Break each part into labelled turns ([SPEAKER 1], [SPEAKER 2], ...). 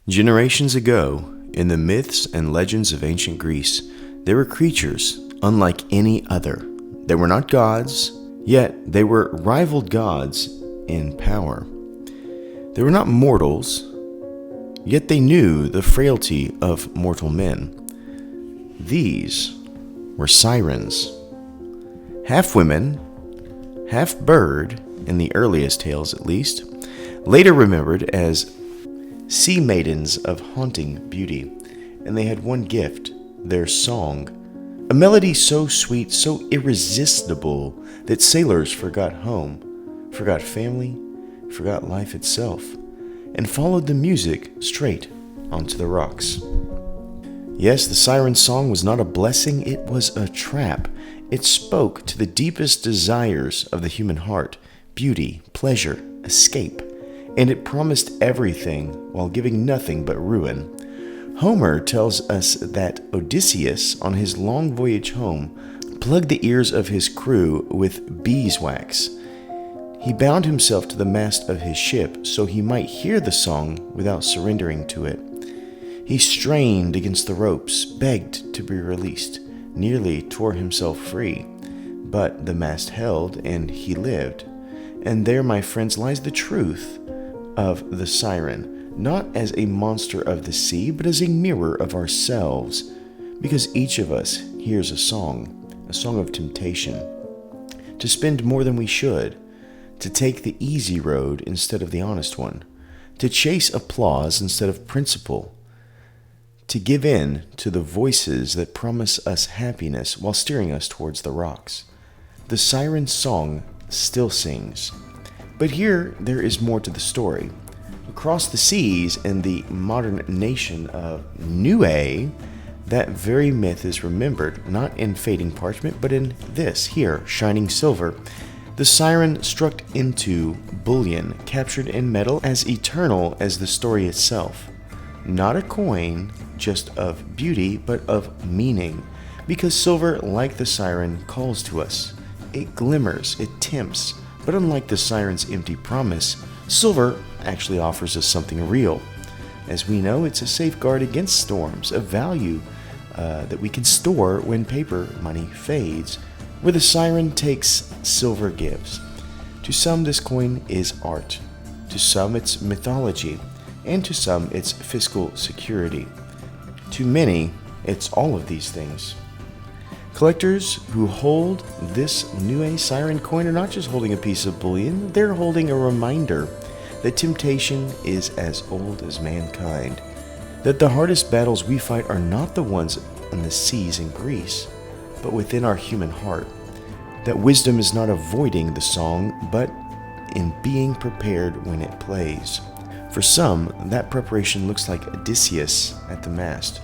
[SPEAKER 1] Generations ago, in the myths and legends of ancient Greece, there were creatures unlike any other. They were not gods, yet they were rivaled gods in power. They were not mortals, yet they knew the frailty of mortal men. These were sirens. Half women, half bird, in the earliest tales at least, later remembered as sea maidens of haunting beauty, and they had one gift, their song, a melody so sweet, so irresistible that sailors forgot home, forgot family, forgot life itself, and followed the music straight onto the rocks. Yes, the siren song was not a blessing, it was a trap. It spoke to the deepest desires of the human heart, beauty, pleasure, escape, and it promised everything while giving nothing but ruin. Homer tells us that Odysseus, on his long voyage home, plugged the ears of his crew with beeswax. He bound himself to the mast of his ship so he might hear the song without surrendering to it. He strained against the ropes, begged to be released, nearly tore himself free, but the mast held and he lived. And there, my friends, lies the truth of the siren, not as a monster of the sea, but as a mirror of ourselves, because each of us hears a song of temptation, to spend more than we should, to take the easy road instead of the honest one, to chase applause instead of principle, to give in to the voices that promise us happiness while steering us towards the rocks. The siren song still sings. But here there is more to the story. Across the seas in the modern nation of Niue, that very myth is remembered, not in fading parchment, but in this here, shining silver. The siren struck into bullion, captured in metal as eternal as the story itself. Not a coin, just of beauty, but of meaning, because silver, like the siren, calls to us. It glimmers, it tempts, but unlike the siren's empty promise, silver actually offers us something real. As we know, it's a safeguard against storms, a value that we can store when paper money fades, where the siren takes, silver gives. To some, this coin is art. To some, it's mythology. And to some, it's fiscal security. To many, it's all of these things. Collectors who hold this Niue siren coin are not just holding a piece of bullion, they're holding a reminder that temptation is as old as mankind, that the hardest battles we fight are not the ones on the seas in Greece, but within our human heart, that wisdom is not avoiding the song, but in being prepared when it plays. For some, that preparation looks like Odysseus at the mast.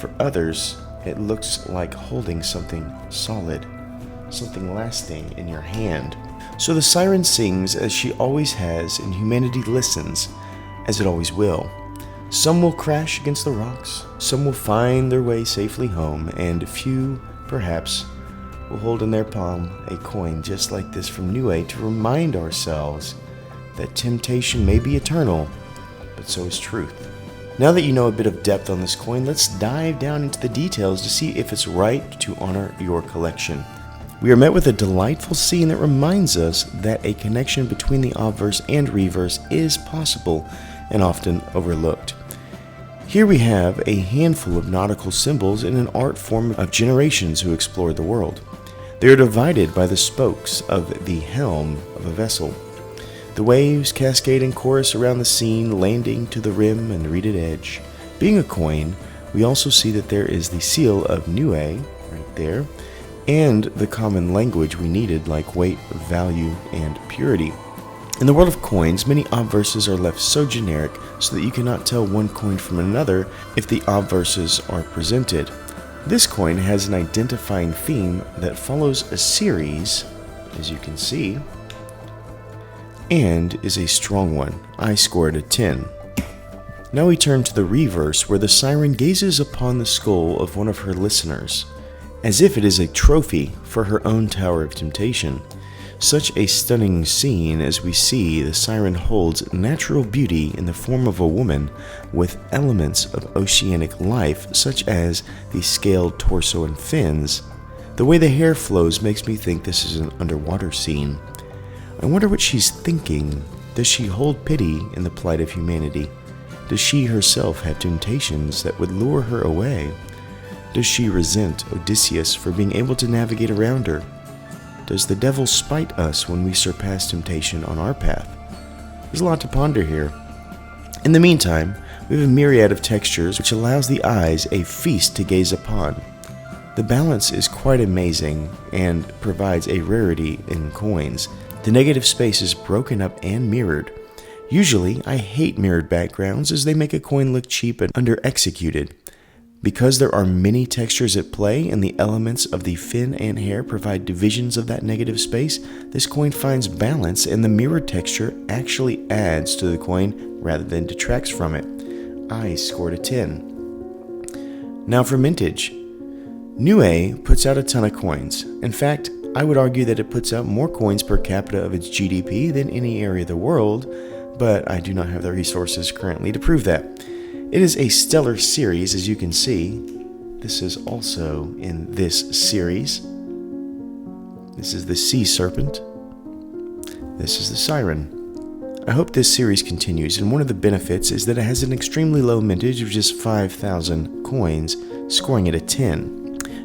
[SPEAKER 1] For others, it looks like holding something solid, something lasting in your hand. So the siren sings as she always has, and humanity listens as it always will. Some will crash against the rocks, some will find their way safely home, and a few, perhaps, will hold in their palm a coin just like this from Niue to remind ourselves that temptation may be eternal, but so is truth. Now that you know a bit of depth on this coin, let's dive down into the details to see if it's right to honor your collection. We are met with a delightful scene that reminds us that a connection between the obverse and reverse is possible and often overlooked. Here we have a handful of nautical symbols in an art form of generations who explored the world. They are divided by the spokes of the helm of a vessel. The waves cascade in chorus around the scene, landing to the rim and the reeded edge. Being a coin, we also see that there is the seal of Niue, right there, and the common language we needed like weight, value, and purity. In the world of coins, many obverses are left so generic so that you cannot tell one coin from another if the obverses are presented. This coin has an identifying theme that follows a series, as you can see, and is a strong one. I scored a 10. Now we turn to the reverse, where the siren gazes upon the skull of one of her listeners, as if it is a trophy for her own tower of temptation. Such a stunning scene as we see the siren holds natural beauty in the form of a woman with elements of oceanic life, such as the scaled torso and fins. The way the hair flows makes me think this is an underwater scene. I wonder what she's thinking. Does she hold pity in the plight of humanity? Does she herself have temptations that would lure her away? Does she resent Odysseus for being able to navigate around her? Does the devil spite us when we surpass temptation on our path? There's a lot to ponder here. In the meantime, we have a myriad of textures which allows the eyes a feast to gaze upon. The balance is quite amazing and provides a rarity in coins. The negative space is broken up and mirrored. Usually, I hate mirrored backgrounds as they make a coin look cheap and under-executed. Because there are many textures at play and the elements of the fin and hair provide divisions of that negative space, this coin finds balance and the mirrored texture actually adds to the coin rather than detracts from it. I scored a 10. Now for Mintage. Niue puts out a ton of coins. In fact, I would argue that it puts out more coins per capita of its GDP than any area of the world, but I do not have the resources currently to prove that. It is a stellar series, as you can see. This is also in this series. This is the sea serpent. This is the siren. I hope this series continues, and one of the benefits is that it has an extremely low mintage of just 5,000 coins, scoring it a 10.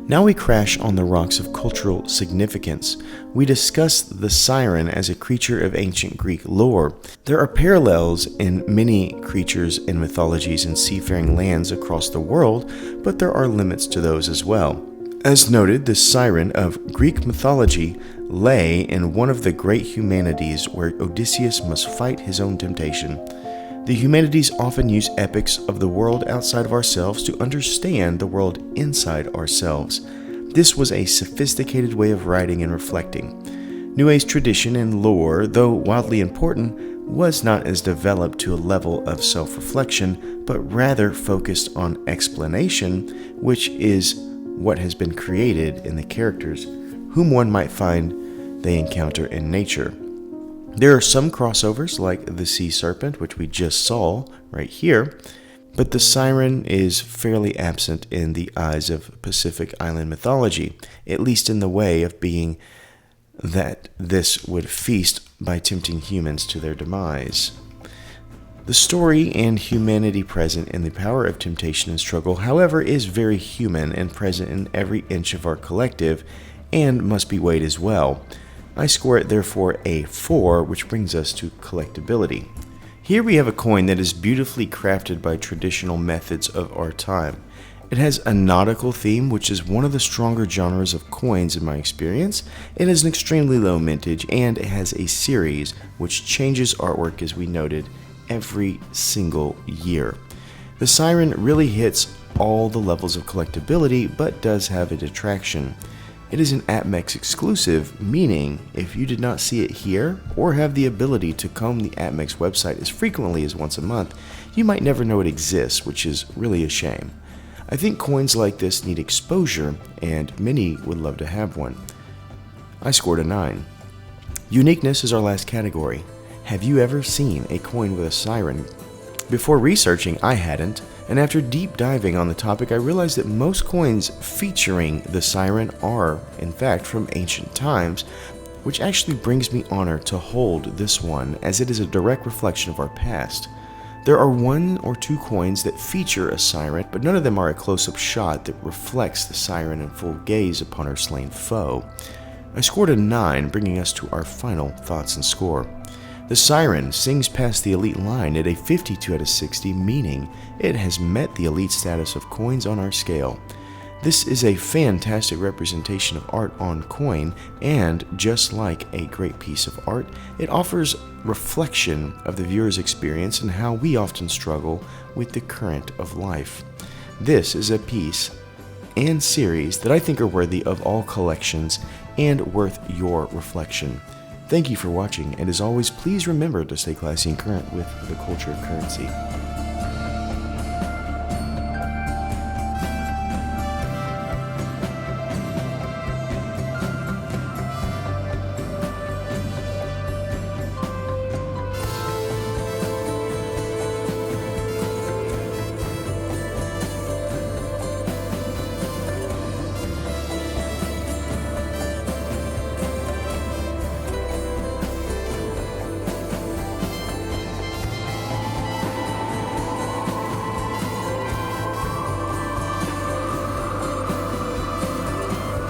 [SPEAKER 1] Now we crash on the rocks of cultural significance. We discuss the siren as a creature of ancient Greek lore. There are parallels in many creatures in mythologies and seafaring lands across the world, but there are limits to those as well. As noted, the siren of Greek mythology lay in one of the great humanities where Odysseus must fight his own temptation. The humanities often use epics of the world outside of ourselves to understand the world inside ourselves. This was a sophisticated way of writing and reflecting. Niue's tradition and lore, though wildly important, was not as developed to a level of self-reflection, but rather focused on explanation, which is what has been created in the characters, whom one might find they encounter in nature. There are some crossovers, like the sea serpent, which we just saw right here, but the siren is fairly absent in the eyes of Pacific Island mythology, at least in the way of being that this would feast by tempting humans to their demise. The story and humanity present in the power of temptation and struggle, however, is very human and present in every inch of our collective, and must be weighed as well. I score it therefore a 4, which brings us to collectibility. Here we have a coin that is beautifully crafted by traditional methods of our time. It has a nautical theme, which is one of the stronger genres of coins in my experience. It has an extremely low mintage, and it has a series which changes artwork, as we noted, every single year. The siren really hits all the levels of collectibility, but does have a detraction. It is an APMEX exclusive, meaning if you did not see it here or have the ability to comb the APMEX website as frequently as once a month, you might never know it exists, which is really a shame. I think coins like this need exposure, and many would love to have one. I scored a 9. Uniqueness is our last category. Have you ever seen a coin with a siren? Before researching, I hadn't. And after deep diving on the topic, I realized that most coins featuring the siren are, in fact, from ancient times, which actually brings me honor to hold this one, as it is a direct reflection of our past. There are 1 or 2 coins that feature a siren, but none of them are a close-up shot that reflects the siren in full gaze upon her slain foe. I scored a 9, bringing us to our final thoughts and score. The siren sings past the elite line at a 52 out of 60, meaning it has met the elite status of coins on our scale. This is a fantastic representation of art on coin, and just like a great piece of art, it offers reflection of the viewer's experience and how we often struggle with the current of life. This is a piece and series that I think are worthy of all collections and worth your reflection. Thank you for watching, and as always, please remember to stay classy and current with the culture of currency.